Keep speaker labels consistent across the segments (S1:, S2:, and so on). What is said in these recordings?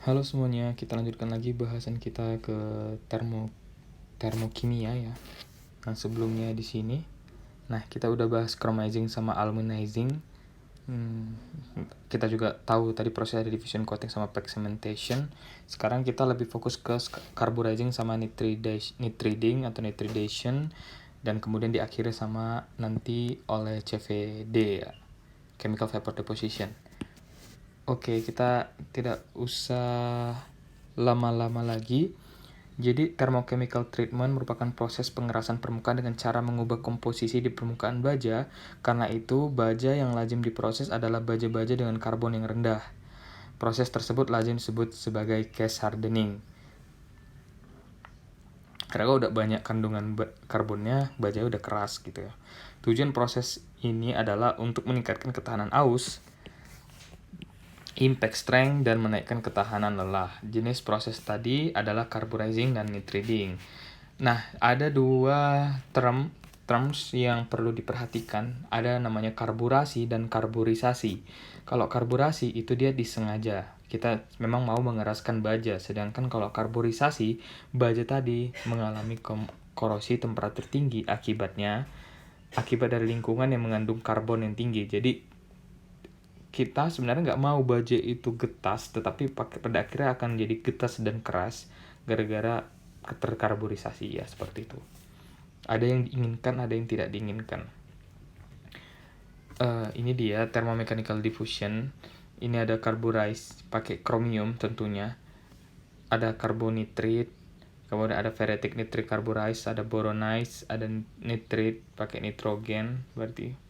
S1: Halo semuanya, kita lanjutkan lagi bahasan kita ke termokimia ya. Nah, sebelumnya di sini, kita udah bahas chromizing sama aluminizing. Kita juga tahu tadi proses ada diffusion coating sama fragmentation. Sekarang kita lebih fokus ke carburizing sama nitriding atau nitridation, dan kemudian diakhiri sama nanti oleh CVD ya, chemical vapor deposition. Oke, kita tidak usah lama-lama lagi. Jadi, thermochemical treatment merupakan proses pengerasan permukaan dengan cara mengubah komposisi di permukaan baja. Karena itu, baja yang lazim diproses adalah baja-baja dengan karbon yang rendah. Proses tersebut lazim disebut sebagai cast hardening. Karena kalau udah banyak kandungan karbonnya, baja udah keras gitu ya. Tujuan proses ini adalah untuk meningkatkan ketahanan aus, impact strength, dan menaikkan ketahanan lelah. Jenis proses tadi adalah carburizing dan nitriding. Nah, ada dua terms yang perlu diperhatikan. Ada namanya karburasi dan karburisasi. Kalau karburasi itu dia disengaja. Kita memang mau mengeraskan baja. Sedangkan kalau karburisasi, baja tadi mengalami korosi temperatur tinggi akibat dari lingkungan yang mengandung karbon yang tinggi. Jadi kita sebenarnya nggak mau baja itu getas, tetapi pada akhirnya akan jadi getas dan keras gara-gara terkarburisasi ya, seperti itu. Ada yang diinginkan, ada yang tidak diinginkan. Ini dia thermomechanical diffusion. Ini ada carburize pakai chromium tentunya. Ada carbonitrit, kemudian ada ferritic nitrate carburize, ada boronize, ada nitrit pakai nitrogen. Berarti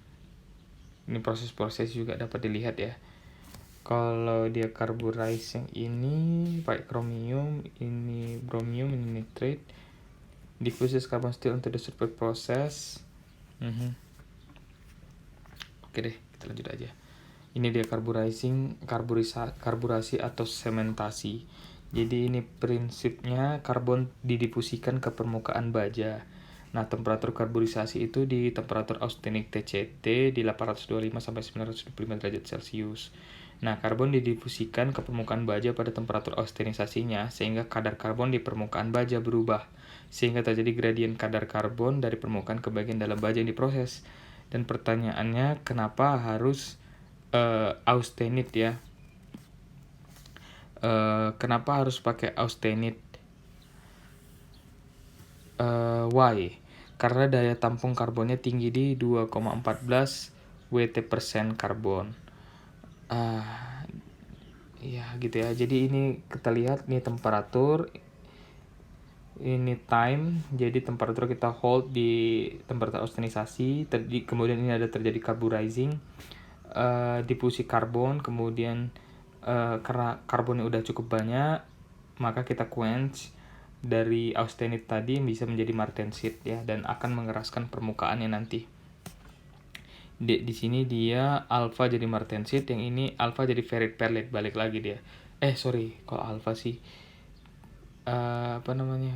S1: ini proses-proses juga dapat dilihat ya. Kalau dia carburize yang ini pakai chromium, ini bromium, ini nitrate. Diffuses carbon steel into the surface process. Oke deh, kita lanjut aja. Ini dia karburasi atau sementasi. Jadi ini prinsipnya karbon didifusikan ke permukaan baja. Nah, temperatur karburisasi itu di temperatur austenic TCT di 825 sampai 925 derajat Celcius. Nah, karbon didifusikan ke permukaan baja pada temperatur austenisasinya sehingga kadar karbon di permukaan baja berubah, sehingga terjadi gradien kadar karbon dari permukaan ke bagian dalam baja yang diproses. Dan pertanyaannya, kenapa harus austenit ya? Kenapa harus pakai austenit? Why? Karena daya tampung karbonnya tinggi di 2,14 Wt% karbon. Ya gitu ya. Jadi ini kita lihat nih temperatur, ini time. Jadi temperatur kita hold di temperatur austenisasi. Kemudian ini ada terjadi carburizing, difusi karbon. Kemudian karena karbonnya udah cukup banyak, maka kita quench dari austenit tadi bisa menjadi martensit ya, dan akan mengeraskan permukaannya nanti. Di sini dia alpha jadi martensit, yang ini alpha jadi ferrit perlite, balik lagi dia. Kalau alpha sih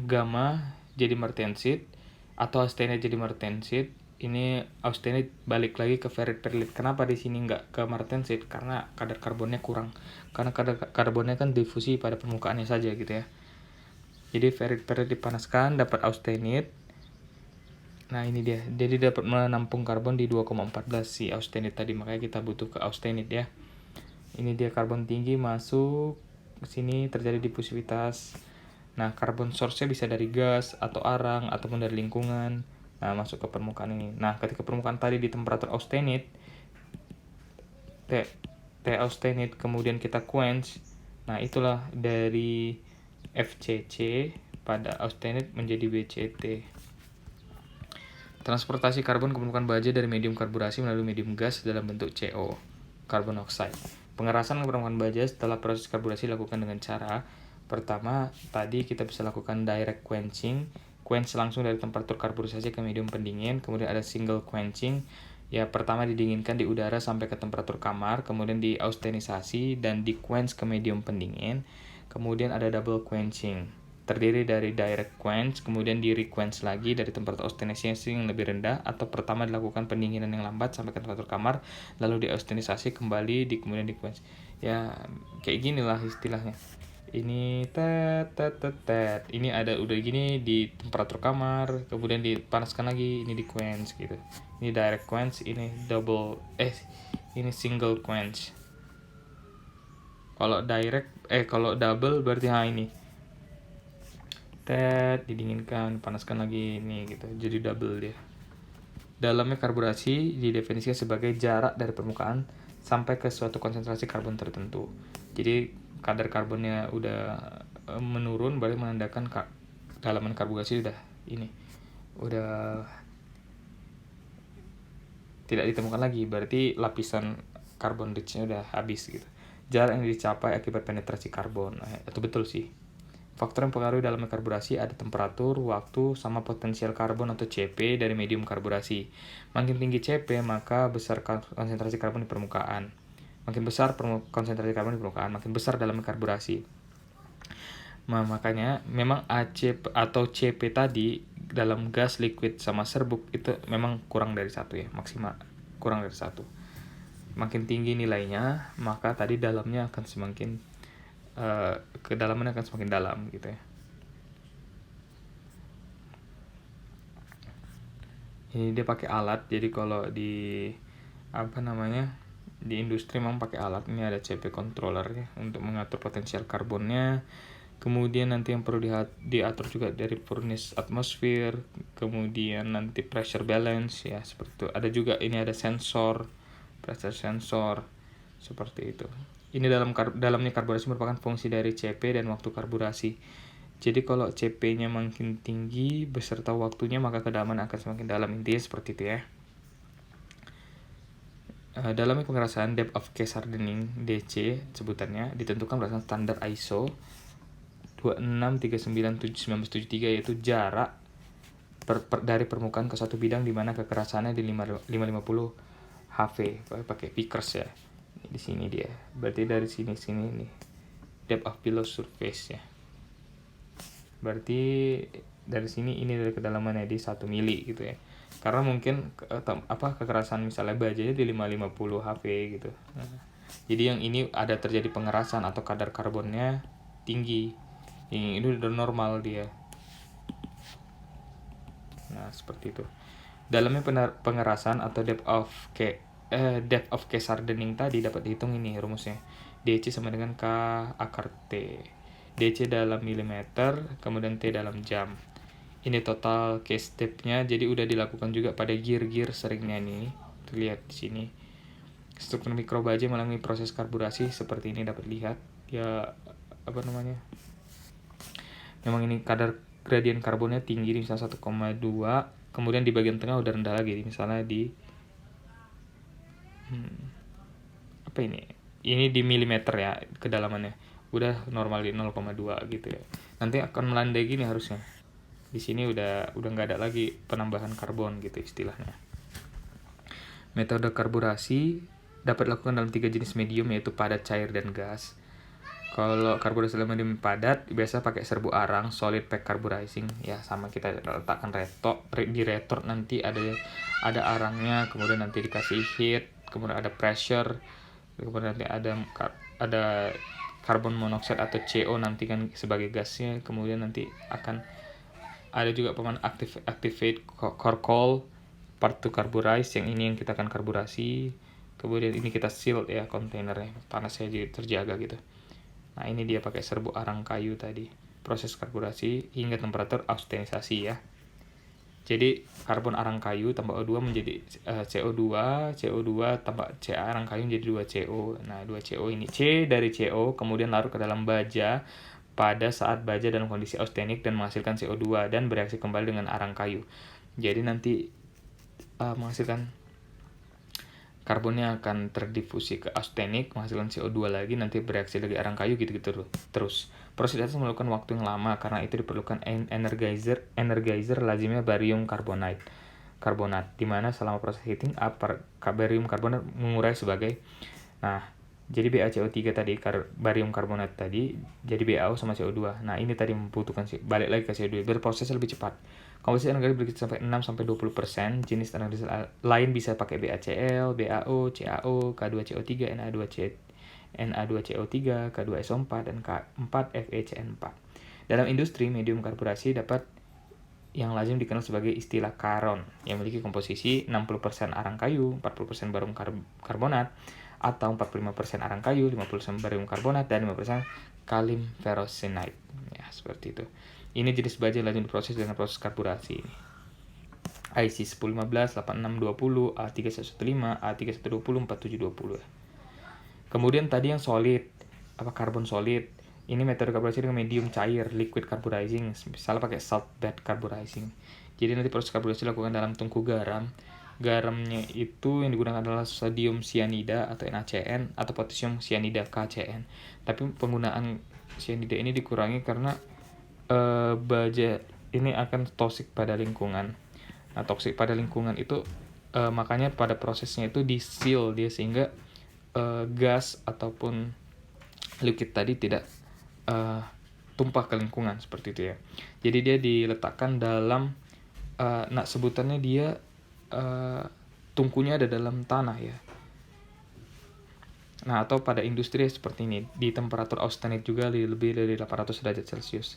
S1: gamma jadi martensit atau austenit jadi martensit. Ini austenit balik lagi ke ferrit perlite. Kenapa di sini nggak ke martensit? Karena kadar karbonnya kurang. Karena kadar karbonnya kan difusi pada permukaannya saja gitu ya. Jadi ferrit perlite dipanaskan, dapat austenit. Nah, ini dia. Jadi dapat menampung karbon di 2,14 si austenit tadi, makanya kita butuh ke austenit ya. Ini dia karbon tinggi masuk ke sini, terjadi difusivitas. Nah, karbon source-nya bisa dari gas atau arang ataupun dari lingkungan. Nah, masuk ke permukaan ini. Nah, ketika permukaan tadi di temperatur austenit, T austenit, kemudian kita quench. Nah, itulah dari FCC pada austenit menjadi BCT. Transportasi karbon ke permukaan baja dari medium karburasi melalui medium gas dalam bentuk CO, carbon oxide. Pengerasan ke permukaan baja setelah proses karburasi dilakukan dengan cara pertama, tadi kita bisa lakukan direct quenching, quench langsung dari temperatur karburisasi ke medium pendingin. Kemudian ada single quenching, ya pertama didinginkan di udara sampai ke temperatur kamar, kemudian di austenisasi dan di quench ke medium pendingin. Kemudian ada double quenching, terdiri dari direct quench, kemudian di requench lagi dari temperatur austenisasi yang lebih rendah, atau pertama dilakukan pendinginan yang lambat sampai ke temperatur kamar, lalu di austenisasi kembali, kemudian di quench. Ya, kayak gini lah istilahnya. Ini ini ada udah gini di temperatur kamar, kemudian dipanaskan lagi, ini di quench gitu. Ini direct quench, ini ini single quench. Kalau double berarti ini didinginkan, panaskan lagi, ini gitu. Jadi double dia. Dalamnya karburasi didefinisikan sebagai jarak dari permukaan sampai ke suatu konsentrasi karbon tertentu. Jadi kadar karbonnya udah menurun, berarti menandakan dalaman karburasi udah tidak ditemukan lagi, berarti lapisan carbon rich-nya udah habis gitu. Jarak yang dicapai akibat penetrasi karbon, itu betul sih. Faktor yang mempengaruhi dalamnya karburasi ada temperatur, waktu, sama potensial karbon atau CP dari medium karburasi. Makin tinggi CP, maka besar konsentrasi karbon di permukaan. Makin besar konsentrasi karbon di permukaan, makin besar dalamnya karburasi. Nah, makanya memang AC atau CP tadi dalam gas, liquid, sama serbuk itu memang kurang dari 1 ya, maksimal kurang dari 1. Makin tinggi nilainya, maka tadi dalamnya akan semakin kedalamannya akan semakin dalam gitu ya. Ini dia pakai alat, jadi kalau di di industri memang pakai alat. Ini ada CP controller ya untuk mengatur potensial karbonnya. Kemudian nanti yang perlu diatur juga dari furnace atmosfer, kemudian nanti pressure balance ya, seperti itu. Ada juga ini ada sensor, pressure sensor seperti itu. Ini dalamnya karburasi merupakan fungsi dari CP dan waktu karburasi. Jadi kalau CP-nya makin tinggi beserta waktunya, maka kedalaman akan semakin dalam. Intinya seperti itu ya. Dalamnya pengerasan depth of case hardening DC sebutannya ditentukan berdasarkan standar ISO 26397/1973, yaitu jarak dari permukaan ke suatu bidang di mana kekerasannya di 550 HV, pakai Vickers ya. Di sini dia. Berarti dari sini nih. Depth of below surface ya. Berarti dari sini ini dari kedalamannya di 1 mili gitu ya. Karena mungkin kekerasan misalnya bajanya di 550 HV gitu. Nah, jadi yang ini ada terjadi pengerasan atau kadar karbonnya tinggi. Ini udah normal dia. Nah, seperti itu. Dalamnya pengerasan atau depth of case hardening tadi dapat dihitung ini rumusnya. DC sama dengan K akar T. DC dalam milimeter, kemudian T dalam jam. Ini total case step-nya, jadi udah dilakukan juga pada gear-gear seringnya nih. Terlihat di sini. Struktur mikrobaja melalui proses karburasi seperti ini dapat lihat. Ya, memang ini kadar gradien karbonnya tinggi, misalnya 1,2. Kemudian di bagian tengah udah rendah lagi, misalnya di ini di milimeter ya kedalamannya, udah normal di 0,2 gitu ya. Nanti akan melandai gini harusnya. Di sini udah nggak ada lagi penambahan karbon gitu istilahnya. Metode karburasi dapat dilakukan dalam 3 jenis medium, yaitu padat, cair, dan gas. Kalau karburasi dalam medium padat biasa pakai serbu arang, solid pack carburizing ya, sama kita letakkan di retort, nanti ada arangnya, kemudian nanti dikasih heat, kemudian ada pressure, kemudian nanti ada karbon monoksida atau CO nanti kan sebagai gasnya, kemudian nanti akan ada juga activate charcoal part to carburize, yang ini yang kita akan karburasi, kemudian ini kita seal ya kontainernya, panasnya terjaga gitu. Nah, ini dia pakai serbu arang kayu tadi. Proses karburasi hingga temperatur austenisasi ya. Jadi karbon arang kayu tambah O2 menjadi CO2 tambah arang kayu menjadi 2CO. Nah, 2CO ini C dari CO kemudian larut ke dalam baja pada saat baja dalam kondisi austenik dan menghasilkan CO2 dan bereaksi kembali dengan arang kayu. Jadi nanti menghasilkan karbonnya akan terdifusi ke austenik, menghasilkan CO2 lagi, nanti bereaksi lagi arang kayu gitu-gitu terus. Proses itu memerlukan waktu yang lama, karena itu diperlukan energizer lazimnya barium karbonat, di mana selama proses heating up barium karbonat mengurai sebagai, jadi BaCO3 tadi, barium karbonat tadi, jadi BaO sama CO2. Nah, ini tadi membutuhkan balik lagi ke CO2, berproses lebih cepat. Komposisi energi berkisar sampai 6-20%. Jenis energi lain bisa pakai BaCl, BaO, CaO, K2CO3, Na2CO3, K2SO4, dan K4FeCN4. Dalam industri, medium karburasi dapat yang lazim dikenal sebagai istilah karon, yang memiliki komposisi 60% arang kayu, 40% barium karbonat, atau 45% arang kayu, 50% barium karbonat, dan 5% kalim ferrosinite. Ya, seperti itu. Ini jenis baja lazim diproses dengan proses karburasi. IC 1015, 8620, A3115, A3120, 4720. Kemudian tadi yang solid, karbon solid. Ini metode karburasi dengan medium cair, liquid carburizing. Misalnya pakai salt bed carburizing. Jadi nanti proses karburasi dilakukan dalam tungku garam. Garamnya itu yang digunakan adalah sodium cyanida atau NaCN atau potassium cyanida KCN. Tapi penggunaan cyanida ini dikurangi karena baja ini akan toksik pada lingkungan. Nah, toksik pada lingkungan itu makanya pada prosesnya itu di-seal dia sehingga gas ataupun liquid tadi tidak tumpah ke lingkungan seperti itu ya. Jadi dia diletakkan dalam sebutannya dia tungkunya ada dalam tanah ya. Nah, atau pada industri seperti ini di temperatur austenite juga lebih dari 800 derajat Celcius.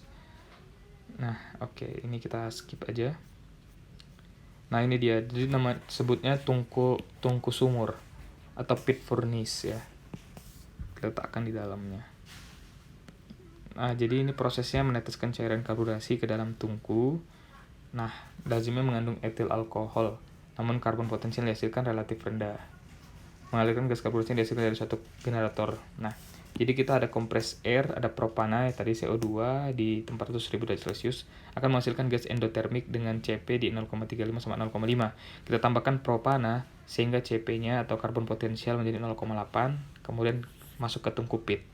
S1: Nah, oke, ini kita skip aja. Nah, ini dia. Jadi nama sebutnya tungku sumur atau pit furnace ya. Diletakkan di dalamnya. Nah, jadi ini prosesnya meneteskan cairan karburasi ke dalam tungku. Nah, lazimnya mengandung etil alkohol, namun karbon potensial dihasilkan relatif rendah. Mengalirkan gas karburasi yang dihasilkan dari suatu generator. Nah, jadi kita ada compressed air, ada propana, tadi CO2 di temperatur 1000 derajat Celcius akan menghasilkan gas endotermik dengan CP di 0,35 sama 0,5. Kita tambahkan propana sehingga CP-nya atau karbon potensial menjadi 0,8, kemudian masuk ke tungku pit.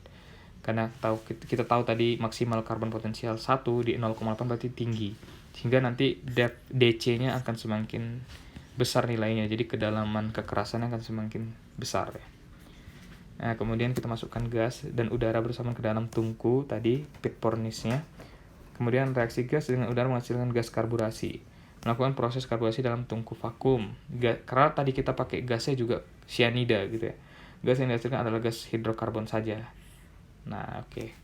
S1: Karena kita tahu tadi maksimal karbon potensial 1 di 0,8 berarti tinggi. Sehingga nanti DC-nya akan semakin besar nilainya. Jadi kedalaman kekerasannya akan semakin besar ya. Nah, kemudian kita masukkan gas dan udara bersama ke dalam tungku tadi, pit furnace-nya. Kemudian reaksi gas dengan udara menghasilkan gas karburasi. Melakukan proses karburasi dalam tungku vakum. Karena tadi kita pakai gasnya juga cyanida gitu ya. Gas yang dihasilkan adalah gas hidrokarbon saja. Nah, oke.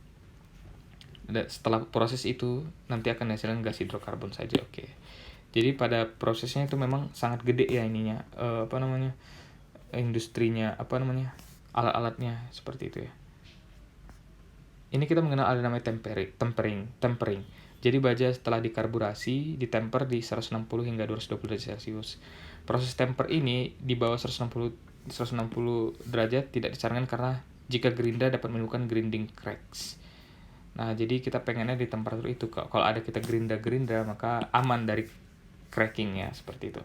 S1: Setelah proses itu nanti akan dihasilkan gas hidrokarbon saja, oke. Jadi pada prosesnya itu memang sangat gede ya ininya, industrinya, alat-alatnya seperti itu ya. Ini kita mengenal ada namanya tempering. Jadi baja setelah dikarburasi, ditemper di 160 hingga 220 derajat Celcius. Proses temper ini di bawah 160 derajat tidak disarankan karena jika gerinda dapat menimbulkan grinding cracks. Nah, jadi kita pengennya di temperatur itu. Kalau ada kita gerinda maka aman dari cracking ya, seperti itu.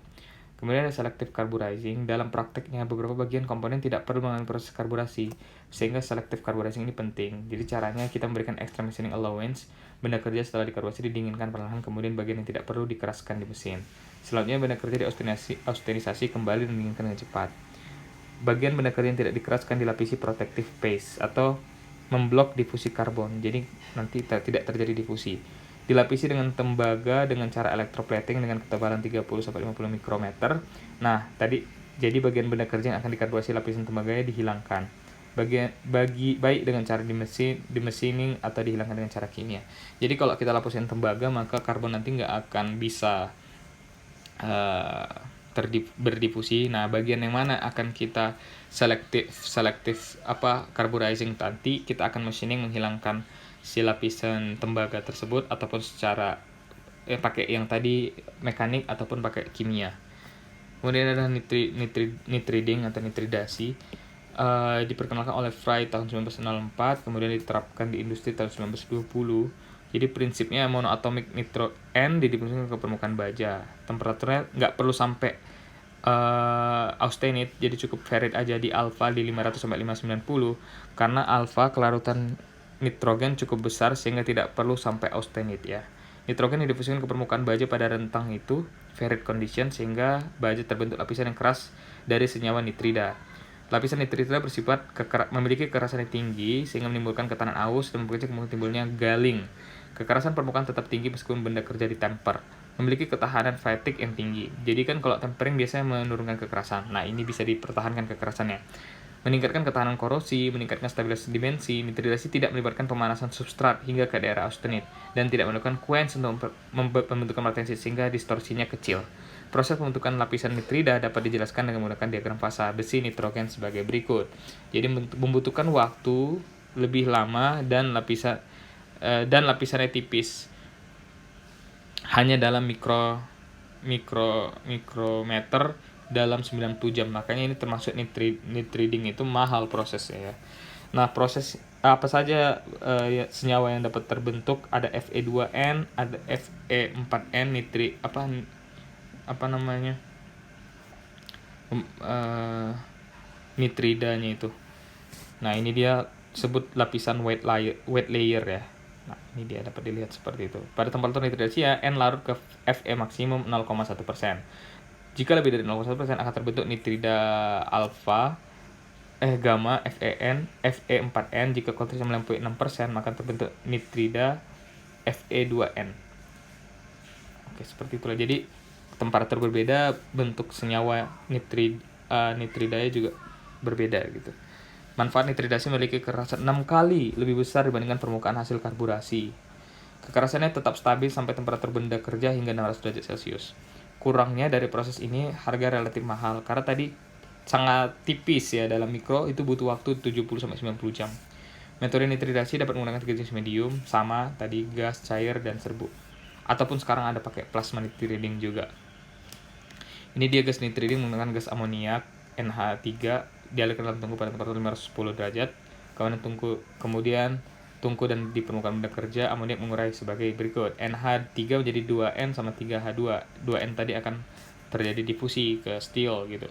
S1: Kemudian ada selective carburizing. Dalam prakteknya, beberapa bagian komponen tidak perlu mengalami proses karburasi, sehingga selective carburizing ini penting. Jadi caranya kita memberikan extra machining allowance. Benda kerja setelah dikarburasi didinginkan perlahan, kemudian bagian yang tidak perlu dikeraskan di mesin. Selanjutnya benda kerja diaustenisasi kembali dan didinginkan dengan cepat. Bagian benda kerja yang tidak dikeraskan dilapisi protective paste atau memblok difusi karbon. Jadi nanti tidak terjadi difusi. Dilapisi dengan tembaga dengan cara electroplating dengan ketebalan 30-50 mikrometer. Nah, jadi bagian benda kerja yang akan dikarburasi lapisan tembaganya dihilangkan. Baik dengan cara dimesining atau dihilangkan dengan cara kimia. Jadi kalau kita lapisin tembaga maka karbon nanti nggak akan bisa berdifusi. Nah, bagian yang mana akan kita selektif carburizing nanti kita akan machining menghilangkan si lapisan tembaga tersebut ataupun secara pakai yang tadi mekanik ataupun pakai kimia. Kemudian ada nitriding atau nitridasi, diperkenalkan oleh Fry tahun 1904, kemudian diterapkan di industri tahun 1920. Jadi prinsipnya monoatomic nitro N didistribusikan ke permukaan baja. Temperaturnya nggak perlu sampai austenite, jadi cukup ferrit aja di alfa di 500 sampai 590 karena alfa kelarutan nitrogen cukup besar sehingga tidak perlu sampai austenite ya. Nitrogen didifusikan ke permukaan baja pada rentang itu ferrit condition sehingga baja terbentuk lapisan yang keras dari senyawa nitrida. Lapisan nitrida bersifat memiliki kekerasan yang tinggi sehingga menimbulkan ketahanan aus dan memperkecil kemungkinan timbulnya galing. Kekerasan permukaan tetap tinggi meskipun benda kerja ditemper. Memiliki ketahanan fatigue yang tinggi. Jadi kan kalau tempering biasanya menurunkan kekerasan. Nah, ini bisa dipertahankan kekerasannya. meningkatkan ketahanan korosi, meningkatkan stabilitas dimensi. Nitridasi tidak melibatkan pemanasan substrat hingga ke daerah austenit dan tidak melakukan quench untuk pembentukan maltensite sehingga distorsinya kecil. Proses pembentukan lapisan nitrida dapat dijelaskan dengan menggunakan diagram fasa besi nitrogen sebagai berikut. Jadi membutuhkan waktu lebih lama dan lapisannya tipis. Hanya dalam mikrometer dalam 90 jam. Makanya ini termasuk nitriding itu mahal prosesnya ya. Nah, proses apa saja senyawa yang dapat terbentuk, ada Fe2N, ada Fe4N, nitridanya itu. Nah, ini dia sebut lapisan wet layer ya. Nah, ini dia dapat dilihat seperti itu. Pada temperatur nitridasi ya, N larut ke Fe maksimum 0,1%. Jika lebih dari 0,1% akan terbentuk nitrida gamma, FeN, Fe4N. Jika konsentrasinya melampaui 6%, maka terbentuk nitrida Fe2N. Oke, seperti itulah. Jadi, temperatur berbeda, bentuk senyawa nitridanya juga berbeda gitu. Manfaat nitridasi memiliki kekerasan 6 kali lebih besar dibandingkan permukaan hasil karburasi. Kekerasannya tetap stabil sampai temperatur benda kerja hingga 600 derajat Celcius. Kurangnya dari proses ini harga relatif mahal karena tadi sangat tipis ya, dalam mikro itu butuh waktu 70-90 jam. Metode nitridasi dapat menggunakan 3 jenis medium, sama tadi gas, cair, dan serbuk. Ataupun sekarang ada pakai plasma nitriding juga. Ini dia gas nitriding menggunakan gas amoniak NH3 dialirkan dalam tungku pada temperatur 510 derajat. Kemudian tungku dan di permukaan benda kerja, amoniak mengurai sebagai berikut. NH3 menjadi 2N sama 3H2. 2N tadi akan terjadi difusi ke steel gitu,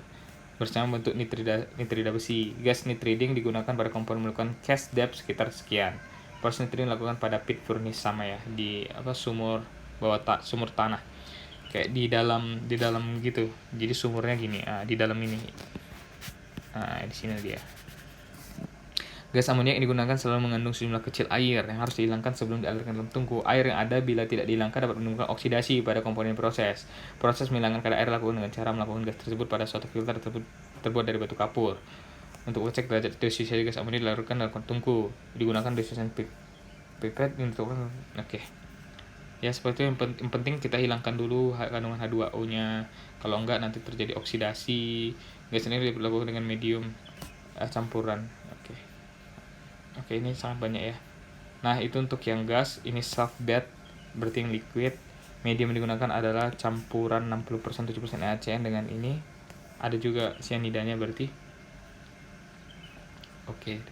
S1: bersama bentuk nitrida besi. Gas nitriding digunakan pada komponen melakukan cast depth sekitar sekian. Proses nitriding dilakukan pada pit furnace sama ya, di sumur sumur tanah. Kayak di dalam gitu. Jadi sumurnya gini, di dalam ini. Di sini dia. Gas amoniak yang digunakan selalu mengandung sejumlah kecil air yang harus dihilangkan sebelum dialirkan dalam tungku. Air yang ada bila tidak dihilangkan dapat menimbulkan oksidasi pada komponen proses. Proses menghilangkan kadar air dilakukan dengan cara melakukan gas tersebut pada suatu filter terbuat dari batu kapur. Untuk mengecek derajat dosisasi gas amoniak dilarutkan dalam tungku. Digunakan dosisasi pipet untuk ya seperti itu. Yang penting kita hilangkan dulu kandungan H2O-nya. Kalau enggak nanti terjadi oksidasi. Gas ini dilakukan dengan medium campuran. Oke, ini sangat banyak ya. Nah, itu untuk yang gas. Ini soft bed, berarti yang liquid. Medium yang digunakan adalah campuran 60% 70% NaCN dengan ini. Ada juga cyanidanya berarti. Oke.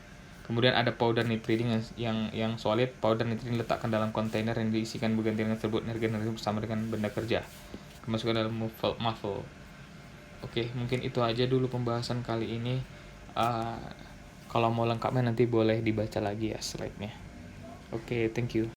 S1: Kemudian ada powder nitriding yang solid. Powder nitriding letakkan dalam kontainer yang diisikan berganti dengan tersebut energi bersama dengan benda kerja. Kemasukkan dalam muffle. Oke, mungkin itu aja dulu pembahasan kali ini. Kalau mau lengkapnya nanti boleh dibaca lagi ya slide-nya. Oke, thank you.